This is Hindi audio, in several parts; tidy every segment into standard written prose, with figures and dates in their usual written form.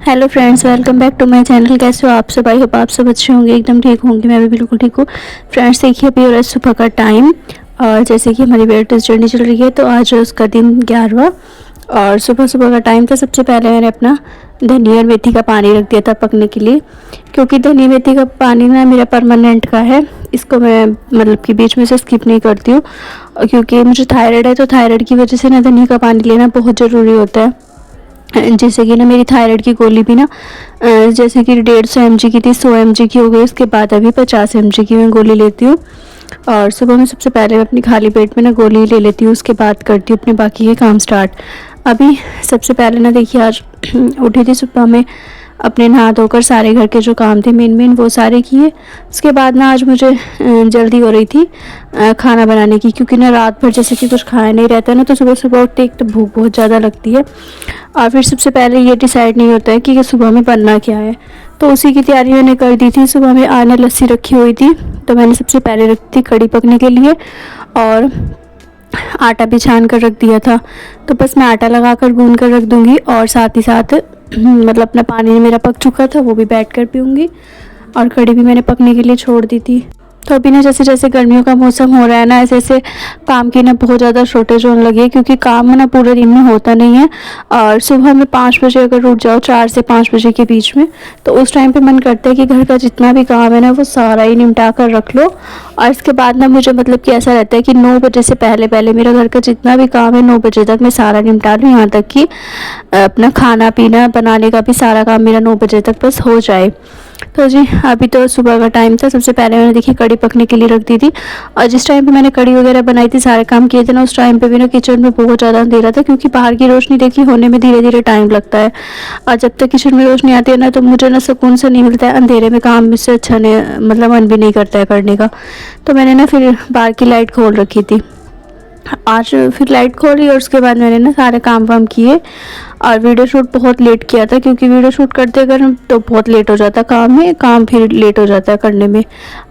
Hello friends, welcome back to my channel. कैसे हो आप सब? आई होप आप सब अच्छे होंगे, एकदम ठीक होंगे। मैं भी बिल्कुल ठीक हूँ। फ्रेंड्स देखिए, अभी हो रहा है सुबह का टाइम और जैसे कि हमारी वेट टेस्ट जर्नी चल रही है तो आज उसका दिन 11वां और सुबह सुबह का टाइम था। सबसे पहले मैंने अपना धनिया और मेथी का पानी रख दिया था पकने के लिए, क्योंकि धनिया मेथी का पानी ना मेरा परमानेंट का है। इसको मैं मतलब कि बीच में से स्किप नहीं करती हूँ, क्योंकि मुझे थायराइड है तो थायराइड की वजह से ना धनिया का पानी लेना बहुत ज़रूरी होता है। जैसे कि ना मेरी थायराइड की गोली भी ना जैसे कि 150 mg की थी, 100 mg की हो गई। उसके बाद अभी 50 mg की मैं गोली लेती हूँ और सुबह में सबसे पहले मैं अपनी खाली पेट में ना गोली ले लेती हूँ। उसके बाद करती हूँ अपने बाकी के काम स्टार्ट। अभी सबसे पहले ना देखिए, आज उठी थी सुबह में, अपने नहा धोकर सारे घर के जो काम थे मेन वो सारे किए। उसके बाद ना आज मुझे जल्दी हो रही थी खाना बनाने की, क्योंकि ना रात भर जैसे कि कुछ खाया नहीं रहता ना, तो सुबह सुबह उठते एक तो भूख बहुत ज़्यादा लगती है और फिर सबसे पहले ये डिसाइड नहीं होता है कि सुबह में बनना क्या है। तो उसी की तैयारी मैंने कर दी थी। सुबह में आने लस्सी रखी हुई थी तो मैंने सबसे पहले रखी थी कड़ी पकने के लिए और आटा भी छान कर रख दिया था। तो बस मैं आटा लगा कर गूंद कर रख दूँगी और साथ ही साथ मतलब अपना पानी मेरा पक चुका था वो भी बैठ कर पीऊँगी और कड़ी भी मैंने पकने के लिए छोड़ दी थी। तो अभी ना जैसे जैसे गर्मियों का मौसम हो रहा है ना, ऐसे ऐसे काम की ना बहुत ज़्यादा शॉर्टेज होने लगी है, क्योंकि काम ना पूरे दिन में होता नहीं है। और सुबह में 5 बजे अगर उठ जाओ, 4 से 5 बजे के बीच में, तो उस टाइम पे मन करता है कि घर का जितना भी काम है ना वो सारा ही निपटा कर रख लो। और इसके बाद ना मुझे मतलब कि ऐसा रहता है कि 9 बजे से पहले पहले मेरा घर का जितना भी काम है 9 बजे तक मैं सारा निपटा लूँ, यहाँ तक कि अपना खाना पीना बनाने का भी सारा काम मेरा 9 बजे तक बस हो जाए। तो जी अभी तो सुबह का टाइम था। सबसे पहले मैंने देखिए कड़ी पकने के लिए रख दी थी और जिस टाइम पे मैंने कड़ी वगैरह बनाई थी, सारे काम किए थे ना, उस टाइम पे भी ना किचन में बहुत ज़्यादा अंधेरा था, क्योंकि बाहर की रोशनी देखिए होने में धीरे धीरे टाइम लगता है और जब तक किचन में रोशनी आती है ना तो मुझे ना सुकून से नहीं मिलता है। अंधेरे में काम मुझसे अच्छा नहीं, मतलब मन भी नहीं करता है करने का। तो मैंने ना फिर बाहर की लाइट खोल रखी थी। आज फिर लाइट खोली और उसके बाद मैंने ना सारे काम वाम किए और वीडियो शूट बहुत लेट किया था, क्योंकि वीडियो शूट करते अगर तो बहुत लेट हो जाता काम में, काम फिर लेट हो जाता है करने में।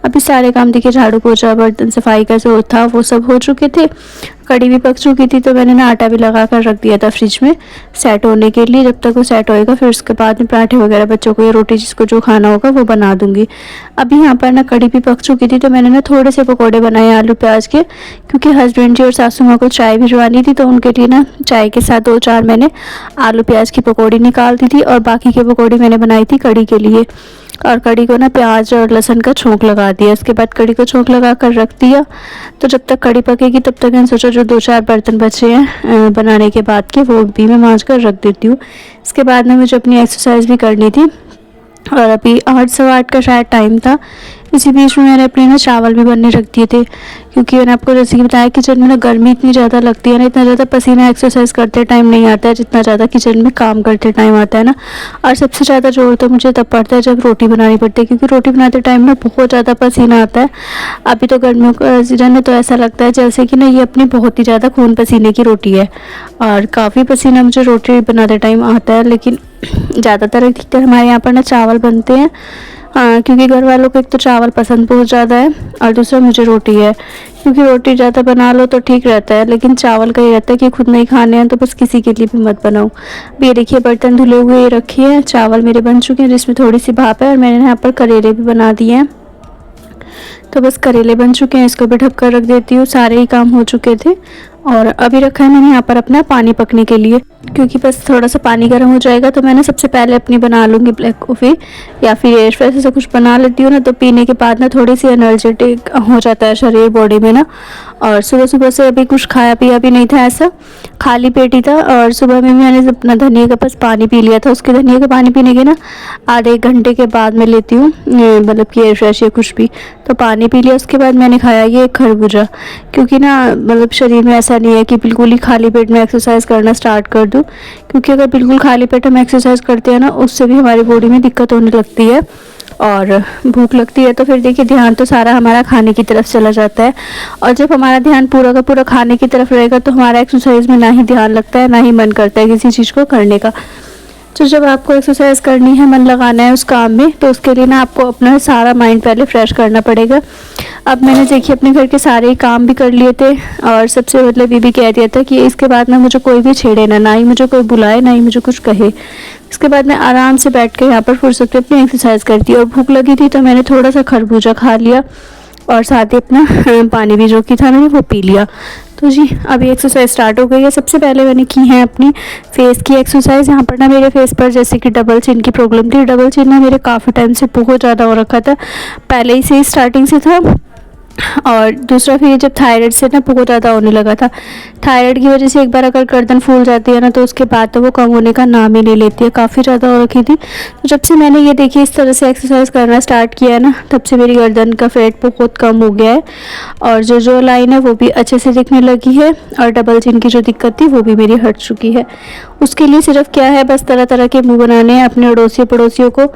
अभी सारे काम देखिए, झाड़ू पोछा बर्तन सफाई का जो था वो सब हो चुके थे, कड़ी भी पक चुकी थी। तो मैंने ना आटा भी लगा कर रख दिया था फ्रिज में सेट होने के लिए। जब तक वो सेट होएगा फिर उसके बाद में पराठे वगैरह बच्चों को या रोटी जिसको जो खाना होगा वो बना दूंगी। अभी यहाँ पर ना कड़ी भी पक चुकी थी तो मैंने ना थोड़े से पकौड़े बनाए आलू प्याज के, क्योंकि हस्बैंड जी और सासू माँ को चाय भिजवानी थी, तो उनके लिए ना चाय के साथ 2-4 मैंने आलू प्याज की पकौड़ी निकाल दी थी और बाकी के पकौड़ी मैंने बनाई थी कड़ी के लिए। और कड़ी को ना प्याज और लहसुन का छोंक लगा दिया। इसके बाद कड़ी को छोंक लगा कर रख दिया। तो जब तक कड़ी पकेगी तब तक मैंने सोचा जो 2-4 बर्तन बचे हैं बनाने के बाद के, वो भी मैं मांज कर रख देती हूँ। इसके बाद ना मुझे अपनी एक्सरसाइज भी करनी थी और अभी 8 सवा 8 का शायद टाइम था। इसी बीच में मैंने अपने ना चावल भी बनने रख दिए थे, क्योंकि मैंने आपको जैसे कि बताया किचन में ना गर्मी इतनी ज़्यादा लगती है ना, इतना ज़्यादा पसीना एक्सरसाइज करते टाइम नहीं आता है जितना ज़्यादा किचन में काम करते टाइम आता है ना। और सबसे ज़्यादा जोर तो मुझे तब पड़ता है जब रोटी बनानी पड़ती है, क्योंकि रोटी बनाते टाइम ना बहुत ज़्यादा पसीना आता है। अभी तो गर्मियों का सीजन है तो ऐसा लगता है जैसे कि ना ये अपनी बहुत ही ज़्यादा खून पसीने की रोटी है और काफ़ी पसीना मुझे रोटी बनाते टाइम आता है। लेकिन ज़्यादातर अधिकतर हमारे यहाँ पर ना चावल बनते हैं, क्योंकि घर वालों को एक तो चावल पसंद बहुत ज़्यादा है और दूसरा मुझे रोटी है, क्योंकि रोटी ज़्यादा बना लो तो ठीक रहता है, लेकिन चावल का ही रहता है कि खुद नहीं खाने हैं तो बस किसी के लिए भी मत बनाओ। अब ये देखिए बर्तन धुले हुए रखे हैं, चावल मेरे बन चुके हैं जिसमें थोड़ी सी भाप है और मैंने यहाँ पर करेले भी बना दिए हैं। तो बस करेले बन चुके हैं, इसको भी ढक कर रख देती हूँ। सारे ही काम हो चुके थे और अभी रखा है मैंने यहाँ पर अपना पानी पकने के लिए, क्योंकि बस थोड़ा सा पानी गर्म हो जाएगा तो मैंने सबसे पहले अपनी बना लूँगी ब्लैक कॉफ़ी या फिर एयर फ्रेश, ऐसा कुछ बना लेती हूँ ना, तो पीने के बाद ना थोड़ी सी एनर्जेटिक हो जाता है शरीर बॉडी में ना। और सुबह सुबह से अभी कुछ खाया पिया भी नहीं था, ऐसा खाली पेट ही था। और सुबह में मैंने अपना धनिया का बस पानी पी लिया था। उसके धनिया का पानी पीने के ना आधे 1 घंटे के बाद मैं लेती हूँ मतलब कि एयर फ्रेश या कुछ भी, तो पानी पी लिया। उसके बाद मैंने खाया ये खरबूजा, क्योंकि ना मतलब शरीर में ऐसा नहीं है कि बिल्कुल ही खाली पेट में एक्सरसाइज करना स्टार्ट कर दूँ, क्योंकि अगर बिल्कुल खाली पेट हम एक्सरसाइज करते हैं ना उससे भी हमारी बॉडी में दिक्कत होने लगती है और भूख लगती है। तो फिर देखिए ध्यान तो सारा हमारा खाने की तरफ चला जाता है और जब हमारा ध्यान पूरा का पूरा खाने की तरफ रहेगा तो हमारा एक्सरसाइज में ना ही ध्यान लगता है ना ही मन करता है किसी चीज़ को करने का। तो जब आपको एक्सरसाइज करनी है, मन लगाना है उस काम में, तो उसके लिए ना आपको अपना सारा माइंड पहले फ्रेश करना पड़ेगा। अब मैंने देखिए अपने घर के सारे ही काम भी कर लिए थे और सबसे मतलब ये भी कह दिया था कि इसके बाद ना मुझे कोई भी छेड़े ना ही मुझे कोई बुलाए, ना ही मुझे कुछ कहे। इसके बाद मैं आराम से बैठ के यहाँ पर फुर्सत में अपनी एक्सरसाइज करती। और भूख लगी थी तो मैंने थोड़ा सा खरबूजा खा लिया और साथ ही अपना पानी भी जो कि था मैंने वो पी लिया। तो जी अभी एक्सरसाइज स्टार्ट हो गई है। सबसे पहले मैंने की है अपनी फेस की एक्सरसाइज। यहाँ पर ना मेरे फेस पर जैसे कि डबल चिन की प्रॉब्लम थी। डबल चिन ना मेरे काफ़ी टाइम से बहुत ज़्यादा हो रखा था, पहले ही से स्टार्टिंग से था। और दूसरा फिर जब थायराइड से ना बहुत ज़्यादा होने लगा था। थायराइड की वजह से एक बार अगर गर्दन फूल जाती है ना तो उसके बाद तो वो कम होने का नाम ही नहीं लेती है, काफ़ी ज़्यादा हो रखी थी। तो जब से मैंने ये देखिए इस तरह से एक्सरसाइज करना स्टार्ट किया है ना, तब से मेरी गर्दन का फैट बहुत कम हो गया है और जो लाइन है वो भी अच्छे से दिखने लगी है और डबल चिन की जो दिक्कत थी वो भी मेरी हट चुकी है। उसके लिए सिर्फ क्या है, बस तरह तरह के मुँह बनाने हैं अपने अड़ोसी पड़ोसियों को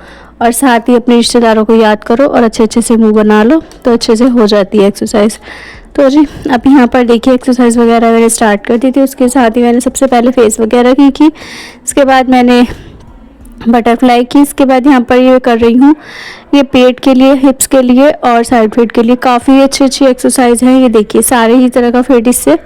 और साथ ही अपने रिश्तेदारों को याद करो और अच्छे अच्छे से मुंह बना लो तो अच्छे से हो जाती है एक्सरसाइज। तो जी अब यहाँ पर देखिए एक्सरसाइज वगैरह मैंने स्टार्ट कर दी थी। उसके साथ ही मैंने सबसे पहले फेस वगैरह की। इसके बाद मैंने बटरफ्लाई की। इसके बाद यहाँ पर ये कर रही हूँ, ये पेट के लिए, हिप्स के लिए और साइड फेट के लिए काफ़ी अच्छी अच्छी एक्सरसाइज है। ये देखिए सारे ही तरह का फेट इससे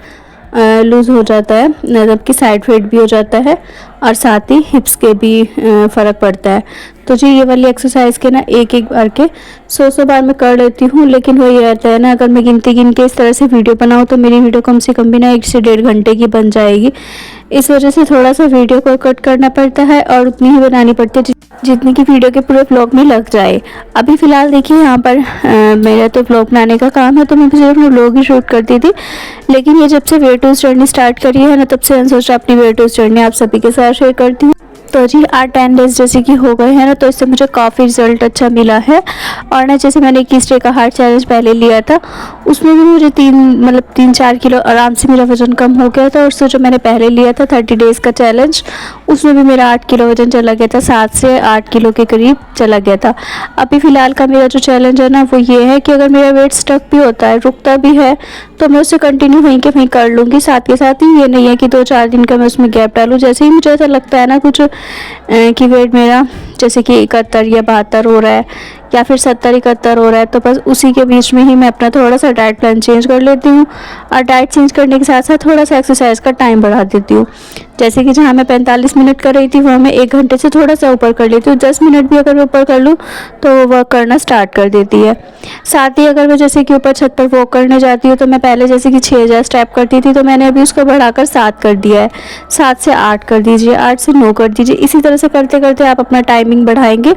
लूज़ हो जाता है, मतलब कि साइड फेट भी हो जाता है और साथ ही हिप्स के भी फ़र्क पड़ता है। तो जी ये वाली एक्सरसाइज के ना एक एक बार के 100 बार मैं कर लेती हूँ, लेकिन वही रहता है ना, अगर मैं गिन के इस तरह से वीडियो बनाऊँ तो मेरी वीडियो कम से कम भी ना 1 से 1.5 घंटे की बन जाएगी। इस वजह से थोड़ा सा वीडियो को कट करना पड़ता है और उतनी ही बनानी पड़ती है जितनी की वीडियो के पूरे व्लॉग में लग जाए। अभी फ़िलहाल देखिए यहाँ पर मेरा तो व्लॉग बनाने का काम है तो मैं सिर्फ व्लॉग ही शूट करती थी, लेकिन ये जब से वेट लॉस जर्नी स्टार्ट करी है ना तब से मैंने सोचा अपनी वेट लॉस जर्नी आप सभी के साथ शेयर करती हूँ। तो जी 8-10 डेज जैसे कि हो गए हैं ना, तो इससे मुझे काफ़ी रिजल्ट अच्छा मिला है। और ना जैसे मैंने 21 डे का हार्ट चैलेंज पहले लिया था उसमें भी मुझे 3-4 किलो आराम से मेरा वज़न कम हो गया था। और उससे जो मैंने पहले लिया था 30 डेज़ का चैलेंज, उसमें भी मेरा 8 किलो वज़न चला गया था, 7 से 8 किलो के करीब चला गया था। अभी फ़िलहाल का मेरा जो चैलेंज है ना वो ये है कि अगर मेरा वेट स्टक भी होता है, रुकता भी है, तो मैं उसे कंटिन्यू वहीं के वहीं कर लूँगी। साथ के साथ ही ये नहीं है कि 2-4 दिन का मैं उसमें गैप डालूँ। जैसे ही मुझे ऐसा लगता है ना कुछ कि वेट मेरा जैसे कि 71 या 72 हो रहा है या फिर 70-71 हो रहा है, तो बस उसी के बीच में ही मैं अपना थोड़ा सा डाइट प्लान चेंज कर लेती हूँ। और डाइट चेंज करने के साथ साथ थोड़ा सा एक्सरसाइज का टाइम बढ़ा देती हूँ। जैसे कि जहाँ मैं 45 मिनट कर रही थी वहाँ मैं 1 घंटे से थोड़ा सा ऊपर कर लेती हूँ। 10 मिनट भी अगर मैं ऊपर कर लूँ तो वो वर्क करना स्टार्ट कर देती है। साथ ही अगर मैं जैसे कि ऊपर छत पर वॉक करने जाती हूँ तो मैं पहले जैसे कि 6000 स्टेप करती थी, तो मैंने अभी उसको बढ़ाकर 7 कर दिया है। 7 से 8 कर दीजिए, 8 से 9 कर दीजिए। इसी तरह से करते करते आप अपना टाइमिंग बढ़ाएंगे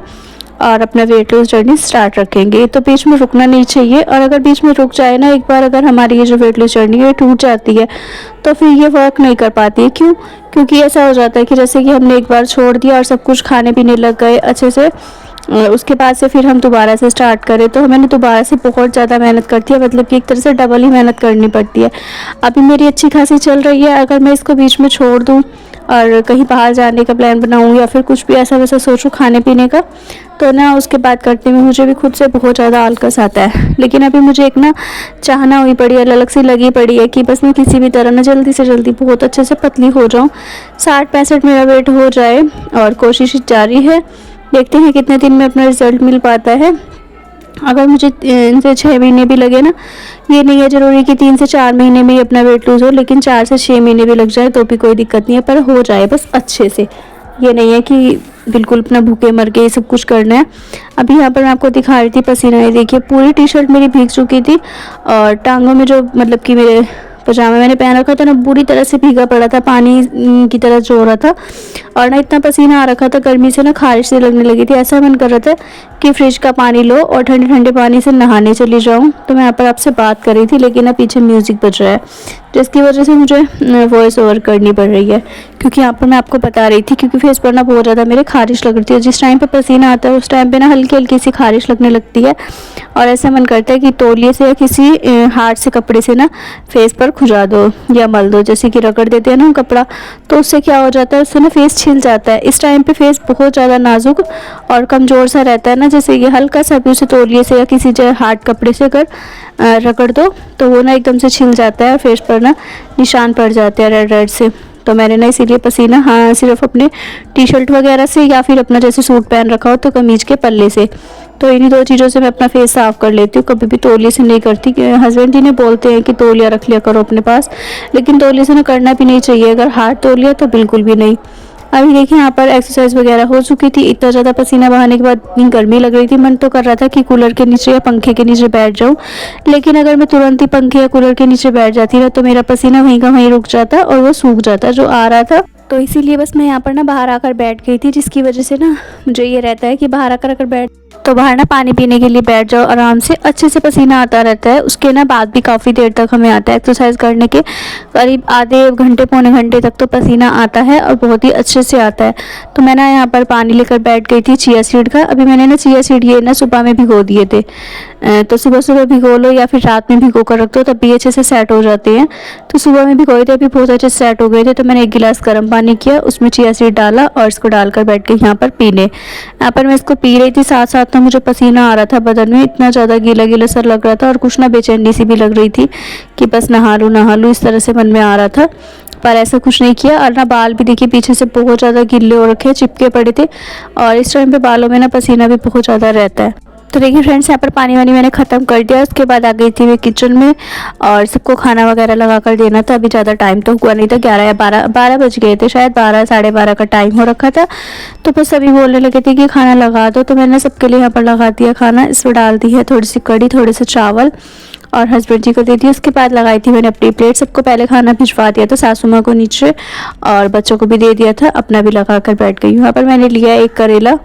और अपना वेट लॉस जर्नी स्टार्ट रखेंगे। तो बीच में रुकना नहीं चाहिए। और अगर बीच में रुक जाए ना एक बार, अगर हमारी ये जो वेट लॉस जर्नी है टूट जाती है तो फिर ये वर्क नहीं कर पाती है। क्यों? क्योंकि ऐसा हो जाता है कि जैसे कि हमने एक बार छोड़ दिया और सब कुछ खाने पीने लग गए अच्छे से, उसके बाद से फिर हम दोबारा से स्टार्ट करें तो हमें दोबारा से बहुत ज़्यादा मेहनत करती है, मतलब कि एक तरह से डबल ही मेहनत करनी पड़ती है। अभी मेरी अच्छी खासी चल रही है, अगर मैं इसको बीच में छोड़ दूँ और कहीं बाहर जाने का प्लान बनाऊँ या फिर कुछ भी ऐसा वैसा सोचूँ खाने पीने का, तो ना उसके बाद करते में मुझे भी खुद से बहुत ज़्यादा आलकस आता है। लेकिन अभी मुझे एक ना चाहना हुई पड़ी है, ललक सी लगी पड़ी है कि बस मैं किसी भी तरह ना जल्दी से जल्दी बहुत अच्छे से पतली हो जाऊँ, 60-65 मेरा वेट हो जाए। और कोशिश जारी है, देखते हैं कितने दिन में अपना रिजल्ट मिल पाता है। अगर मुझे 3 से 6 महीने भी लगे ना, ये नहीं है ज़रूरी कि 3 से 4 महीने में ही अपना वेट लूज़ हो, लेकिन 4 से 6 महीने भी लग जाए तो भी कोई दिक्कत नहीं है, पर हो जाए बस अच्छे से। ये नहीं है कि बिल्कुल अपना भूखे मर के ये सब कुछ करना है। अभी यहाँ पर मैं आपको दिखा रही थी पसीना, ये देखिए पूरी टी शर्ट मेरी भीग चुकी थी और टांगों में जो मतलब कि मेरे पजामा मैंने पहन रखा था ना बुरी तरह से भीगा पड़ा था, पानी की तरह जो हो रहा था। और ना इतना पसीना आ रखा था, गर्मी से ना खारिश से लगने लगी थी। ऐसा मन कर रहा था कि फ्रिज का पानी लो और ठंडे ठंडे पानी से नहाने चली जाऊँ। तो मैं यहाँ पर आपसे बात कर रही थी, लेकिन अब पीछे म्यूज़िक बज रहा है जिसकी वजह से मुझे वॉइस ओवर करनी पड़ रही है, क्योंकि यहाँ पर मैं आपको बता रही थी क्योंकि फेस पर ना बहुत ज़्यादा मेरे खारिश लग रही थी। जिस टाइम पर पसीना आता है उस टाइम पर ना हल्की हल्की सी खारिश लगने लगती है और ऐसा मन करता है कि तौलिए से या किसी हार्ड से कपड़े से ना फेस पर खुजा दो या मल दो, जैसे कि रगड़ देते हैं ना कपड़ा, तो उससे क्या हो जाता है, उससे ना फेस छिल जाता है। इस टाइम पे फेस बहुत ज़्यादा नाजुक और कमज़ोर सा रहता है ना, जैसे कि हल्का सा भी उसे तौलिए से या किसी हार्ड कपड़े से अगर रगड़ दो तो वो ना एकदम से छिल जाता है और फेस पर ना निशान पड़ जाते हैं रेड रेड से। तो मैंने ना इसीलिए पसीना हाँ सिर्फ अपने टी शर्ट वगैरह से या फिर अपना जैसे सूट पहन रखा हो तो कमीज़ के पल्ले से, तो इन्हीं दो चीज़ों से मैं अपना फेस साफ़ कर लेती हूँ। कभी भी तौलिए से नहीं करती। हस्बैंड जी ने बोलते हैं कि तौलिया रख लिया करो अपने पास, लेकिन तौलिए से ना करना भी नहीं चाहिए। अगर हाथ तौलिया तो बिल्कुल भी नहीं। अभी देखिए यहाँ पर एक्सरसाइज वगैरह हो चुकी थी। इतना ज़्यादा पसीना बहाने के बाद इतनी गर्मी लग रही थी, मन तो कर रहा था कि कूलर के नीचे या पंखे के नीचे बैठ जाऊँ, लेकिन अगर मैं तुरंत ही पंखे या कूलर के नीचे बैठ जाती ना तो मेरा पसीना वहीं का वहीं रुक जाता और वो सूख जाता जो आ रहा था। तो इसीलिए बस मैं यहाँ पर ना बाहर आकर बैठ गई थी, जिसकी वजह से ना मुझे ये रहता है कि बाहर आकर अगर बैठ तो बाहर ना पानी पीने के लिए बैठ जाओ, आराम से अच्छे से पसीना आता रहता है। उसके ना बाद भी काफ़ी देर तक हमें आता है, एक्सरसाइज करने के करीब आधे घंटे पौने घंटे तक तो पसीना आता है और बहुत ही अच्छे से आता है। तो मैं ना यहाँ पर पानी लेकर बैठ गई थी चिया सीड का। अभी मैंने ना चिया सीड ये ना सुबह में भिगो दिए थे, तो सुबह सुबह भिगो लो या फिर रात में भिगो कर रख दो, तब भी अच्छे से सेट हो जाते हैं। तो सुबह में भिगोए थे, अभी बहुत अच्छे से सेट हो गए थे। तो मैंने 1 गिलास गर्म पानी किया, उसमें चिया सीड डाला और इसको डालकर बैठ गई यहाँ पर पीने। यहाँ पर मैं इसको पी रही थी, साथ साथ में मुझे पसीना आ रहा था बदन में, इतना ज़्यादा गीला गीला सा लग रहा था और कुछ ना बेचैनी सी भी लग रही थी कि बस नहा लूँ इस तरह से मन में आ रहा था। पर ऐसा कुछ नहीं किया। और ना बाल भी देखिए पीछे से बहुत ज़्यादा गीले हो रखे, चिपके पड़े थे और इस टाइम पे बालों में ना पसीना भी बहुत ज़्यादा रहता है। तो देखिए फ्रेंड्स, यहाँ पर पानी वानी मैंने ख़त्म कर दिया। उसके बाद आ गई थी मैं किचन में और सबको खाना वगैरह लगा कर देना था। अभी ज़्यादा टाइम तो हुआ नहीं था, 11 या 12 बज गए थे शायद, 12 साढ़े 12 का टाइम हो रखा था। तो बस सभी बोलने लगे थे कि खाना लगा दो, तो मैंने सबके लिए यहाँ पर लगा दिया खाना। इसमें डाल दी है थोड़ी सी कड़ी, थोड़े से चावल और हस्बैंड जी को दे दिया। उसके बाद लगाई थी मैंने अपनी प्लेट। सबको पहले खाना भिजवा दिया था, सासू माँ को नीचे और बच्चों को भी दे दिया था, अपना भी लगा कर बैठ गई हूँ। यहाँ पर मैंने लिया एक करेला,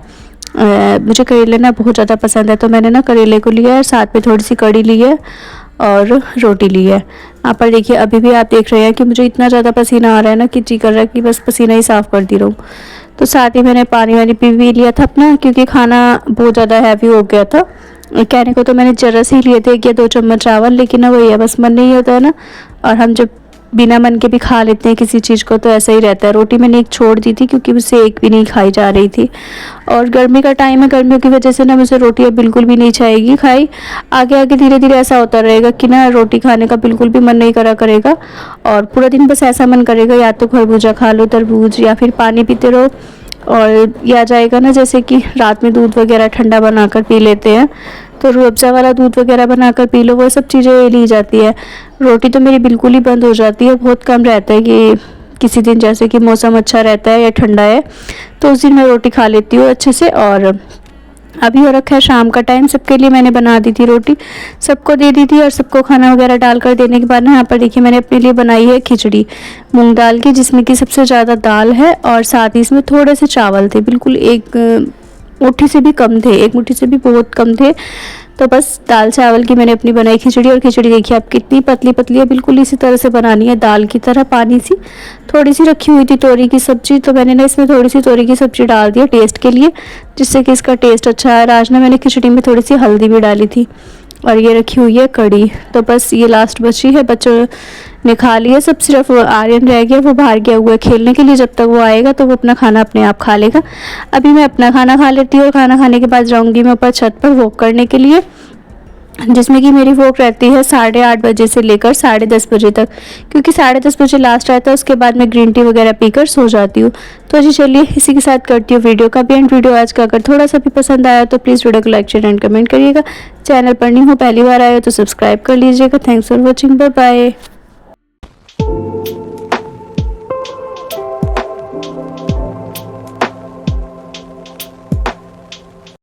मुझे करेले ना बहुत ज़्यादा पसंद है, तो मैंने ना करेले को लिया है, साथ में थोड़ी सी कड़ी ली है और रोटी ली है। यहाँ पर देखिए अभी भी आप देख रहे हैं कि मुझे इतना ज़्यादा पसीना आ रहा है ना कि जी कर रहा है कि बस पसीना ही साफ़ करती रहूँ। तो साथ ही मैंने पानी वानी पी भी लिया था अपना, क्योंकि खाना बहुत ज़्यादा हैवी हो गया था। कहने को तो मैंने जरा से ही लिए थे 1 या 2 चम्मच चावल, लेकिन ना वही है, बस मन नहीं होता है ना, और हम जब बिना मन के भी खा लेते हैं किसी चीज़ को तो ऐसा ही रहता है। रोटी मैंने एक छोड़ दी थी क्योंकि मुझसे एक भी नहीं खाई जा रही थी, और गर्मी का टाइम है, गर्मियों की वजह से ना मुझे रोटी अब बिल्कुल भी नहीं चाहिए खाई। आगे आगे धीरे धीरे ऐसा होता रहेगा कि ना रोटी खाने का बिल्कुल भी मन नहीं करा करेगा और पूरा दिन बस ऐसा मन करेगा या तो खरबूजा खा लो, तरबूज, या फिर पानी पीते रहो। और ये आ जाएगा ना जैसे कि रात में दूध वगैरह ठंडा बनाकर पी लेते हैं, तो रूह अफ़ज़ा वाला दूध वगैरह बनाकर पी लो, वो सब चीज़ें ली जाती है। रोटी तो मेरी बिल्कुल ही बंद हो जाती है। बहुत कम रहता है कि किसी दिन जैसे कि मौसम अच्छा रहता है या ठंडा है तो उस दिन मैं रोटी खा लेती हूँ अच्छे से। और अभी हो रखा है शाम का टाइम, सबके लिए मैंने बना दी थी रोटी, सबको दे दी थी और सबको खाना वगैरह डालकर देने के बाद ना यहाँ पर देखिए मैंने अपने लिए बनाई है खिचड़ी मूंग दाल की, जिसमें कि सबसे ज़्यादा दाल है और साथ ही इसमें थोड़े से चावल थे, बिल्कुल 1 मुट्ठी से भी कम थे, 1 मुट्ठी से भी बहुत कम थे। तो बस दाल चावल की मैंने अपनी बनाई खिचड़ी। और खिचड़ी देखिए आप कितनी पतली पतली है, बिल्कुल इसी तरह से बनानी है, दाल की तरह पानी सी। थोड़ी सी रखी हुई थी तोरी की सब्जी, तो मैंने ना इसमें थोड़ी सी तोरी की सब्जी डाल दी टेस्ट के लिए, जिससे कि इसका टेस्ट अच्छा है। आज ना मैंने खिचड़ी में थोड़ी सी हल्दी भी डाली थी। और ये रखी हुई है कड़ी, तो बस ये लास्ट बची है, बच्चों ने खा लिया सब, सिर्फ आर्यन रह गया, वो बाहर गया हुआ है खेलने के लिए। जब तक वो आएगा तो वो अपना खाना अपने आप खा लेगा। अभी मैं अपना खाना खा लेती हूँ और खाना खाने के बाद जाऊँगी मैं ऊपर छत पर वॉक करने के लिए, जिसमें कि मेरी वॉक रहती है 8:30 बजे से लेकर 10:30 बजे तक, क्योंकि 10:30 बजे लास्ट रहता है। उसके बाद मैं ग्रीन टी वगैरह पीकर सो जाती हूँ। तो जी चलिए इसी के साथ करती हूँ वीडियो का भी एंड। वीडियो आज का अगर थोड़ा सा भी पसंद आया तो प्लीज़ वीडियो को लाइक शेयर एंड कमेंट करिएगा। चैनल पर नहीं हो, पहली बार आए हो तो सब्सक्राइब कर लीजिएगा। Thanks for watching, bye bye.